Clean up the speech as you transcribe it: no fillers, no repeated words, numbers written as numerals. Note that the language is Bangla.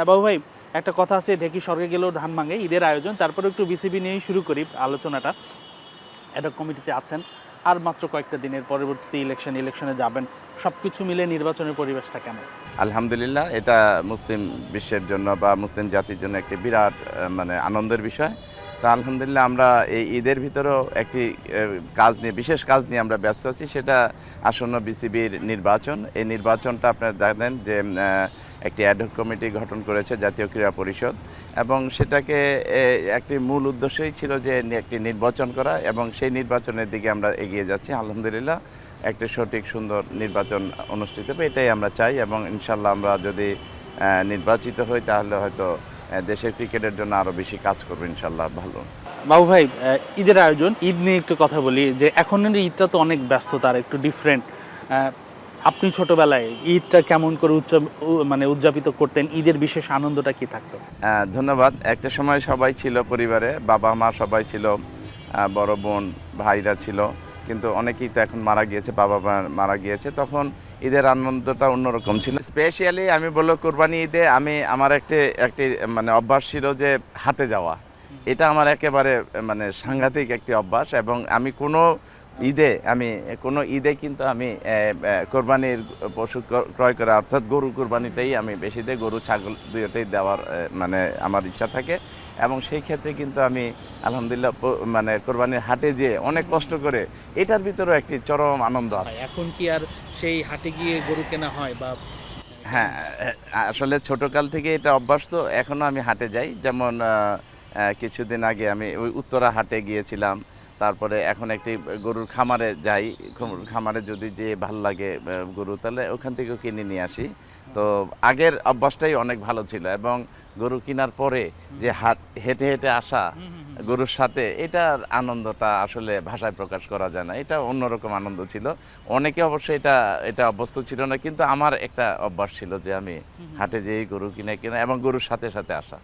বাবু ভাই, একটা কথা আছে, ঢেকি স্বর্গে গেলেও ধান ভাঙে, ঈদের আয়োজন, তারপরে একটু বিসিবি নিয়েই শুরু করি আলোচনাটা। এটা কমিটিতে আছেন, আর মাত্র কয়েকটা দিনের পরবর্তীতে ইলেকশনে যাবেন, সব কিছু মিলে নির্বাচনের পরিবেশটা কেমন? আলহামদুলিল্লাহ, এটা মুসলিম বিশ্বের জন্য বা মুসলিম জাতির জন্য একটি বিরাট মানে আনন্দের বিষয়। তা আলহামদুলিল্লাহ আমরা এই ঈদের ভিতরেও একটি বিশেষ কাজ নিয়ে আমরা ব্যস্ত আছি, সেটা আসন্ন বিসিবির নির্বাচন। এই নির্বাচনটা আপনারা জানেন যে একটি অ্যাডহক কমিটি গঠন করেছে জাতীয় ক্রীড়া পরিষদ, এবং সেটাকে একটি মূল উদ্দেশ্যই ছিল যে একটি নির্বাচন করা, এবং সেই নির্বাচনের দিকে আমরা এগিয়ে যাচ্ছি। আলহামদুলিল্লাহ একটি সঠিক সুন্দর নির্বাচন অনুষ্ঠিত হবে, এটাই আমরা চাই, এবং ইনশাল্লাহ আমরা যদি নির্বাচিত হই তাহলে হয়তো দেশের ক্রিকেটের জন্য আরও বেশি কাজ করবো ইনশাল্লাহ। ভালো বাবু ভাই, ঈদের আয়োজন, ঈদ নিয়ে একটু কথা বলি, যে এখনের ঈদটা তো অনেক ব্যস্ততার, একটু ডিফারেন্ট। আপনি ছোটবেলায় ঈদটা কেমন করে উদযাপিত করতেন? ঈদের বিশেষ আনন্দটা কি থাকতো? ধন্যবাদ। একটা সময় সবাই ছিল পরিবারে, বাবা মা সবাই ছিল, বড় বোন ভাইরা ছিল, কিন্তু অনেকেই তো এখন মারা গিয়েছে, বাবা মা মারা গিয়েছে। তখন ঈদের আনন্দটা অন্যরকম ছিল। স্পেশালি আমি বললো কোরবানি ঈদে আমার একটি মানে অভ্যাস ছিল যে হাটে যাওয়া। এটা আমার একেবারে মানে সাংঘাতিক একটি অভ্যাস, এবং আমি কোনো ঈদে কিন্তু আমি কোরবানির পশু ক্রয় করা, অর্থাৎ গরু কোরবানিটাই আমি বেশি দিই, গরু ছাগল দুইটাই দেওয়ার মানে আমার ইচ্ছা থাকে। এবং সেই ক্ষেত্রে কিন্তু আমি আলহামদুলিল্লাহ মানে কোরবানির হাটে যেয়ে অনেক কষ্ট করে, এটার ভিতরেও একটি চরম আনন্দ আছে। এখন কি আর সেই হাটে গিয়ে গরু কেনা হয় বা? হ্যাঁ, আসলে ছোটকাল থেকে এটা অভ্যাস, তো এখনও আমি হাটে যাই। যেমন কিছুদিন আগে আমি ওই উত্তরা হাটে গিয়েছিলাম, তারপরে এখন একটি গরুর খামারে যাই। খামারে যদি যে ভালো লাগে গরু, তাহলে ওখান থেকেও কিনে নিয়ে আসি। তো আগের অভ্যাসটাই অনেক ভালো ছিল, এবং গরু কেনার পরে যে হেঁটে হেঁটে আসা গরুর সাথে, এটার আনন্দটা আসলে ভাষায় প্রকাশ করা যায় না। এটা অন্যরকম আনন্দ ছিল। অনেকে অবশ্যই এটা অভ্যস্ত ছিল না, কিন্তু আমার একটা অভ্যাস ছিল যে আমি হাটে যেয়ে গরু কিনে এবং গরুর সাথে সাথে আসা।